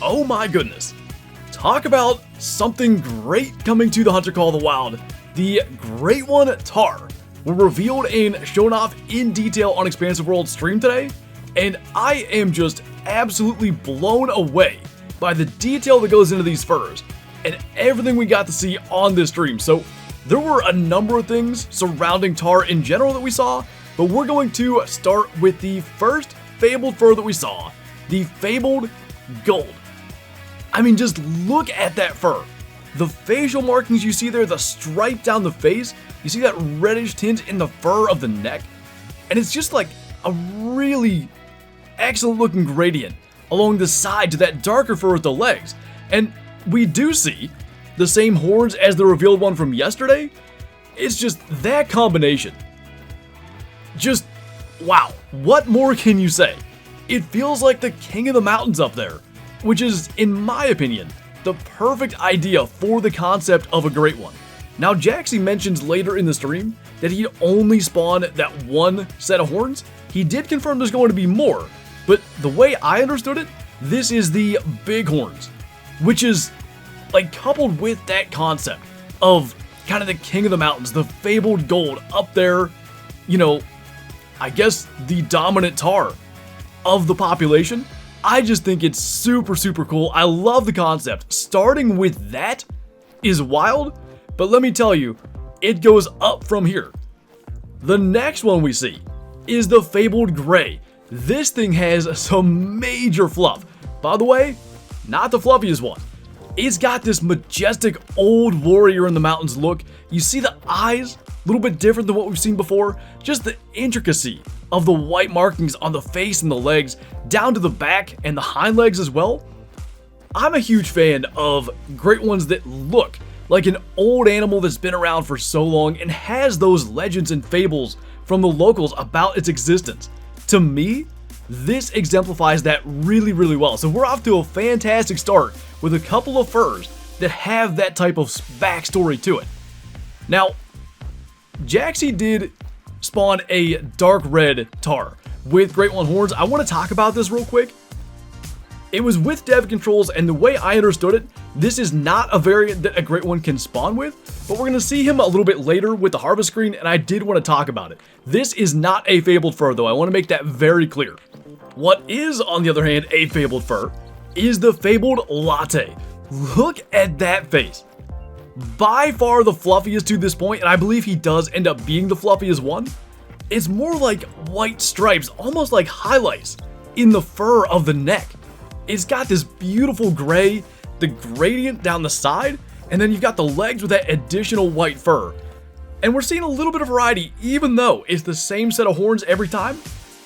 Oh my goodness. Talk about something great coming to the Hunter Call of the Wild. The Great One Tahr were revealed and shown off in detail on Expansive World stream today, and I am just absolutely blown away by the detail that goes into these furs and everything we got to see on this stream. So there were a number of things surrounding Tahr in general that we saw, but we're going to start with the first fabled fur that we saw, the Fabled Gold. I mean, just look at that fur. The facial markings you see there, the stripe down the face, you see that reddish tint in the fur of the neck, and it's just like a really excellent looking gradient along the side to that darker fur with the legs. And we do see the same horns as the revealed one from yesterday. It's just that combination. Just wow, what more can you say? It feels like the king of the mountains up there, which is, in my opinion, the perfect idea for the concept of a Great One. Now, Jaxy mentions later in the stream that he'd only spawn that one set of horns. He did confirm there's going to be more, but the way I understood it, this is the big horns, which is like coupled with that concept of kind of the king of the mountains, the fabled gold up there, you know, I guess the dominant Tahr of the population. I just think it's super, super cool. I love the concept. Starting with that is wild, but let me tell you, it goes up from here. The next one we see is the Fabled Gray. This thing has some major fluff. By the way, not the fluffiest one. It's got this majestic old warrior in the mountains look. You see the eyes, a little bit different than what we've seen before. Just the intricacy of the white markings on the face and the legs, down to the back and the hind legs as well. I'm a huge fan of Great Ones that look like an old animal that's been around for so long and has those legends and fables from the locals about its existence. To me, this exemplifies that really, really well. So we're off to a fantastic start with a couple of furs that have that type of backstory to it. Now, Jaxy did spawn a dark red Tahr with Great One horns. I want to talk about this real quick. It was with dev controls, and the way I understood it, this is not a variant that a Great One can spawn with, but we're going to see him a little bit later with the harvest screen, and I did want to talk about it. This is not a fabled fur, though. I want to make that very clear. What is, on the other hand, a fabled fur is the Fabled Latte. Look at that face. By far the fluffiest to this point, and I believe he does end up being the fluffiest one. It's more like white stripes, almost like highlights in the fur of the neck. It's got this beautiful gray, the gradient down the side, and then you've got the legs with that additional white fur. And we're seeing a little bit of variety, even though it's the same set of horns every time.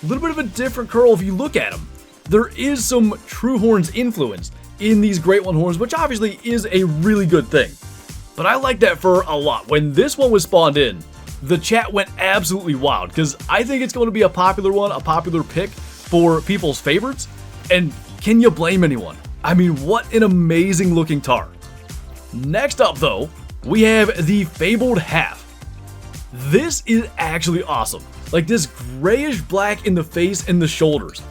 A little bit of a different curl if you look at them. There is some true horns influence in these Great One horns, which obviously is a really good thing. But I like that fur a lot. When this one was spawned in, the chat went absolutely wild, because I think it's going to be a popular one, a popular pick for people's favorites. And can you blame anyone? I mean, what an amazing looking Tahr. Next up though, we have the Fabled Half. This is actually awesome. Like this grayish black in the face and the shoulders.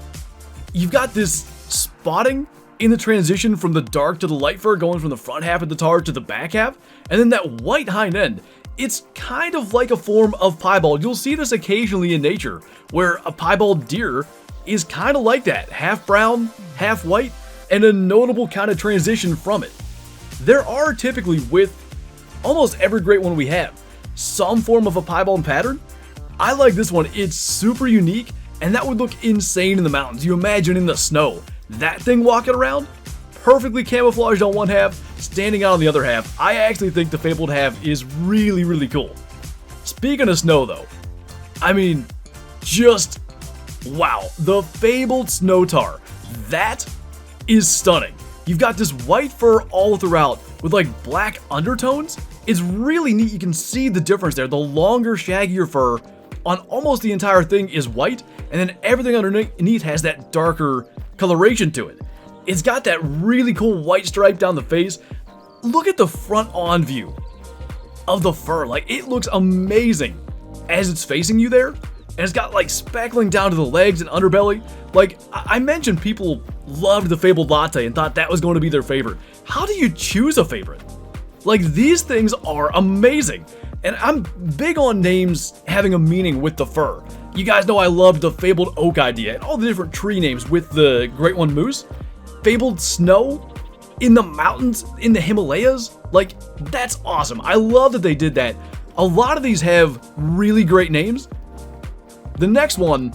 You've got this spotting in the transition from the dark to the light fur, going from the front half of the Tahr to the back half, and then that white hind end. It's kind of like a form of piebald. You'll see this occasionally in nature, where a piebald deer is kind of like that, half brown, half white, and a notable kind of transition from it. There are typically, with almost every Great One we have, some form of a piebald pattern. I like this one. It's super unique, and that would look insane in the mountains. You imagine in the snow, that thing walking around, perfectly camouflaged on one half, standing out on the other half. I actually think the Fabled Half is really, really cool. Speaking of snow though, I mean, just wow, the Fabled Snow Tahr, that is stunning. You've got this white fur all throughout with like black undertones. It's really neat. You can see the difference there. The longer, shaggier fur on almost the entire thing is white, and then everything underneath has that darker coloration to it. It's got that really cool white stripe down the face. Look at the front on view of the fur. Like, it looks amazing as it's facing you there. And it's got like speckling down to the legs and underbelly. Like I mentioned, people loved the Fabled Latte and thought that was going to be their favorite. How do you choose a favorite? Like, these things are amazing. And I'm big on names having a meaning with the fur. You guys know I loved the Fabled Oak idea and all the different tree names with the Great One Moose. Fabled Snow in the mountains, in the Himalayas. Like, that's awesome. I love that they did that. A lot of these have really great names. The next one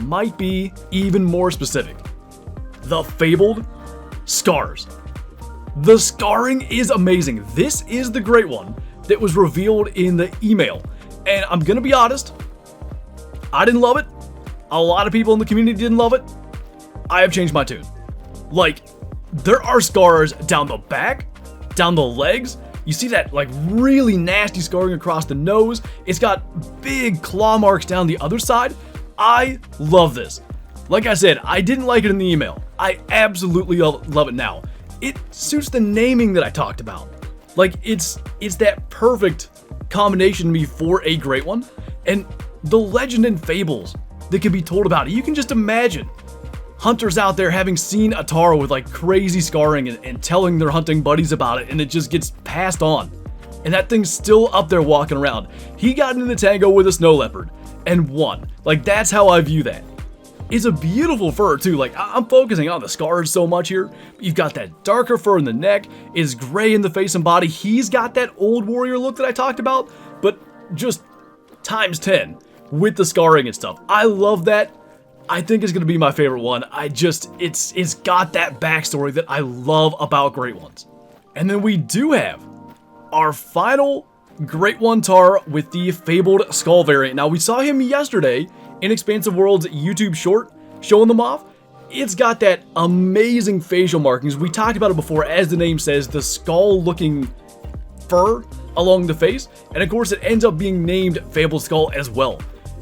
might be even more specific. The Fabled Scars. The scarring is amazing. This is the great one that was revealed in the email. And I'm gonna be honest, I didn't love it. A lot of people in the community didn't love it. I have changed my tune. Like, there are scars down the back, down the legs. You see that like really nasty scarring across the nose. It's got big claw marks down the other side. I love this. Like I said, I didn't like it in the email. I absolutely love it now. It suits the naming that I talked about. Like, it's that perfect combination to me for a great one. And the legend and fables that can be told about it. You can just imagine hunters out there having seen a Tahr with like crazy scarring and telling their hunting buddies about it, and it just gets passed on. And that thing's still up there walking around. He got into the tango with a snow leopard and won. Like, that's how I view that. It's a beautiful fur too. Like, I'm focusing on the scars so much here. You've got that darker fur in the neck, is gray in the face and body. He's got that old warrior look that I talked about, but just times 10 with the scarring and stuff. I love that. I think it's gonna be my favorite one. It's got that backstory that I love about great ones. And then we do have our final great one Tahr with the Fabled Skull variant. Now, we saw him yesterday in Expansive World's YouTube short, showing them off. It's got that amazing facial markings. We talked about it before, as the name says, the skull-looking fur along the face. And of course, it ends up being named Fabled Skull as well.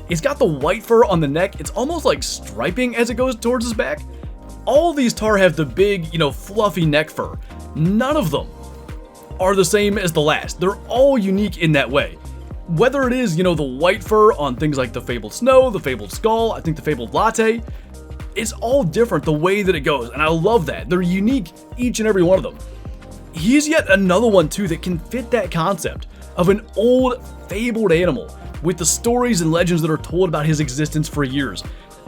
It's got the white fur on the neck. It's almost like striping as it goes towards his back. All these Tahr have the big, fluffy neck fur. None of them are the same as the last. They're all unique in that way. Whether it is, the white fur on things like the Fabled Snow, the Fabled Skull, I think the Fabled Latte, it's all different the way that it goes, and I love that. They're unique, each and every one of them. He's yet another one too that can fit that concept of an old fabled animal with the stories and legends that are told about his existence for years.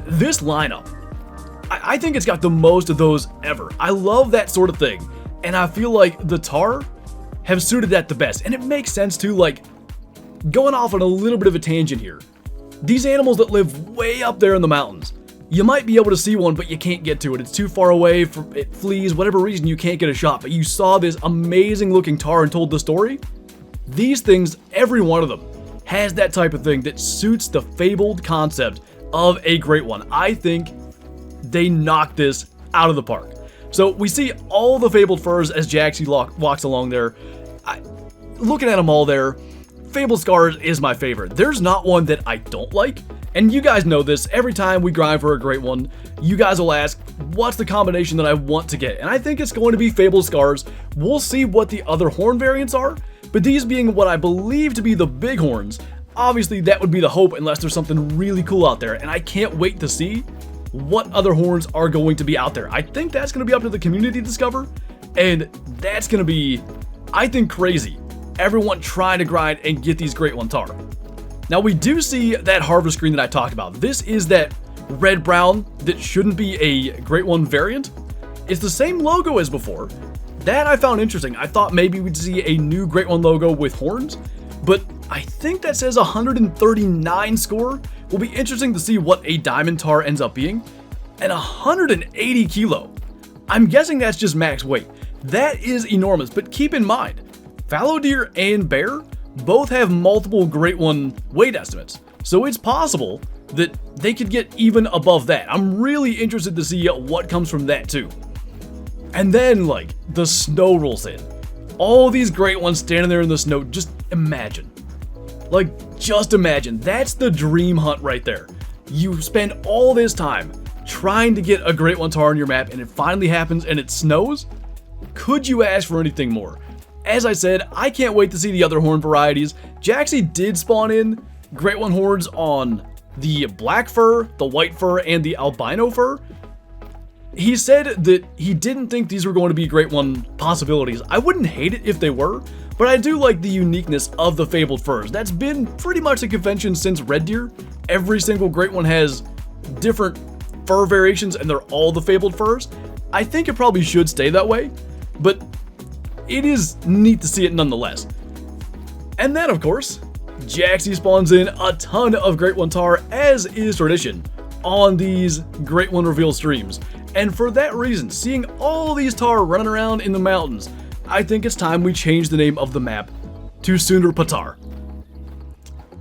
This lineup, I think it's got the most of those ever. I love that sort of thing, and I feel like the Tahr have suited that the best, and it makes sense too. Like, going off on a little bit of a tangent here, these animals that live way up there in the mountains, you might be able to see one, but you can't get to it. It's too far away, it flees, whatever reason, you can't get a shot, but you saw this amazing looking Tahr and told the story. These things, every one of them, has that type of thing that suits the fabled concept of a great one. I think they knocked this out of the park. So we see all the fabled furs as Jaxy walks along there. Looking at them all there, Fabled Scars is my favorite. There's not one that I don't like, and you guys know this. Every time we grind for a great one, you guys will ask, what's the combination that I want to get? And I think it's going to be Fabled Scars. We'll see what the other horn variants are, but these being what I believe to be the big horns, obviously that would be the hope unless there's something really cool out there, and I can't wait to see what other horns are going to be out there. I think that's going to be up to the community to discover, and that's going to be, I think, crazy. Everyone trying to grind and get these great one Tahr. Now, we do see that harvest screen that I talked about. This is that red-brown that shouldn't be a great one variant. It's the same logo as before. That I found interesting. I thought maybe we'd see a new great one logo with horns, but I think that says 139 score. Will be interesting to see what a diamond Tahr ends up being. And 180 kilo. I'm guessing that's just max weight. That is enormous, but keep in mind, fallow deer and bear both have multiple great one weight estimates, so it's possible that they could get even above that. I'm really interested to see what comes from that too. And then, like, the snow rolls in. All these great ones standing there in the snow. Just imagine. Like, just imagine. That's the dream hunt right there. You spend all this time trying to get a great one Tahr on your map, and it finally happens and it snows. Could you ask for anything more? As I said, I can't wait to see the other horn varieties. Jaxy did spawn in great one horns on the black fur, the white fur, and the albino fur. He said that he didn't think these were going to be Great One possibilities. I wouldn't hate it if they were, but I do like the uniqueness of the Fabled furs. That's been pretty much a convention since Red Deer. Every single Great One has different fur variations and they're all the Fabled furs. I think it probably should stay that way, but it is neat to see it nonetheless. And then, of course, Jaxy spawns in a ton of Great One Tahr, as is tradition, on these Great One reveal streams. And for that reason, seeing all these Tahr running around in the mountains, I think it's time we change the name of the map to Sooner Patar.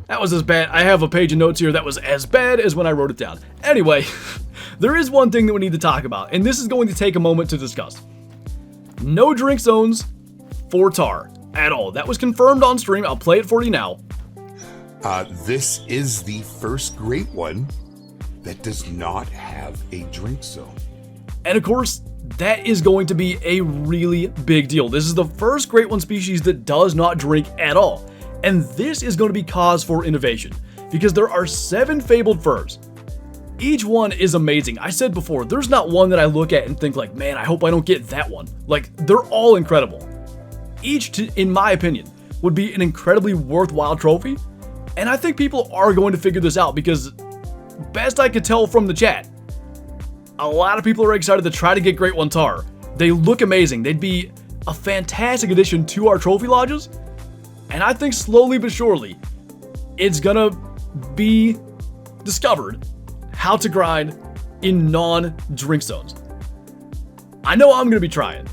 That was as bad. I have a page of notes here that was as bad as when I wrote it down. Anyway, there is one thing that we need to talk about, and this is going to take a moment to discuss. No drink zones for Tahr at all. That was confirmed on stream. I'll play it for you now. This is the first Great One that does not have a drink zone. And of course, that is going to be a really big deal. This is the first Great One species that does not drink at all. And this is going to be cause for innovation, because there are 7 Fabled furs. Each one is amazing. I said before, there's not one that I look at and think like, man, I hope I don't get that one. Like, they're all incredible. Each, in my opinion, would be an incredibly worthwhile trophy. And I think people are going to figure this out, because best I could tell from the chat, a lot of people are excited to try to get Great One Tahr. They look amazing. They'd be a fantastic addition to our trophy lodges. And I think slowly but surely, it's gonna be discovered how to grind in non-drink zones. I know I'm gonna be trying.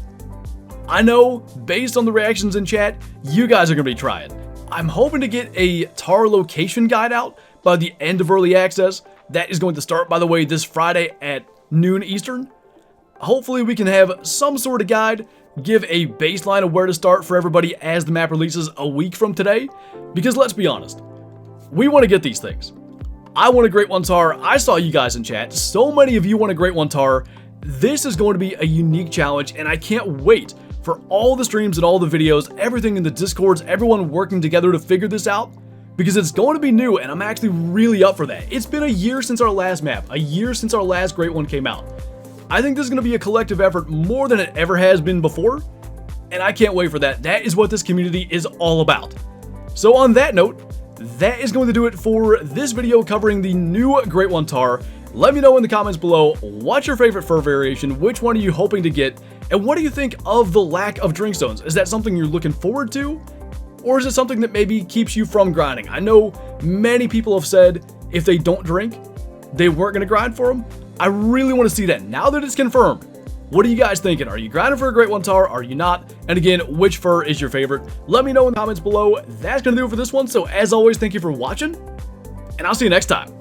I know, based on the reactions in chat, you guys are gonna be trying. I'm hoping to get a Tahr location guide out by the end of early access. That is going to start, by the way, this Friday at noon Eastern. Hopefully we can have some sort of guide, give a baseline of where to start for everybody as the map releases a week from today. Because let's be honest, we want to get these things. I want a Great One Tahr. I saw you guys in chat. So many of you want a Great One Tahr. This is going to be a unique challenge, and I can't wait for all the streams and all the videos, everything in the Discords, everyone working together to figure this out, because it's going to be new, and I'm actually really up for that. It's been a year since our last map, a year since our last Great One came out. I think this is going to be a collective effort more than it ever has been before, and I can't wait for that. That is what this community is all about. So on that note, that is going to do it for this video covering the new Great One Tahr. Let me know in the comments below, what's your favorite fur variation, which one are you hoping to get, and what do you think of the lack of drink zones? Is that something you're looking forward to? Or is it something that maybe keeps you from grinding? I know many people have said if they don't drink, they weren't going to grind for them. I really want to see that. Now that it's confirmed, what are you guys thinking? Are you grinding for a Great One Tahr? Are you not? And again, which fur is your favorite? Let me know in the comments below. That's going to do it for this one. So as always, thank you for watching, and I'll see you next time.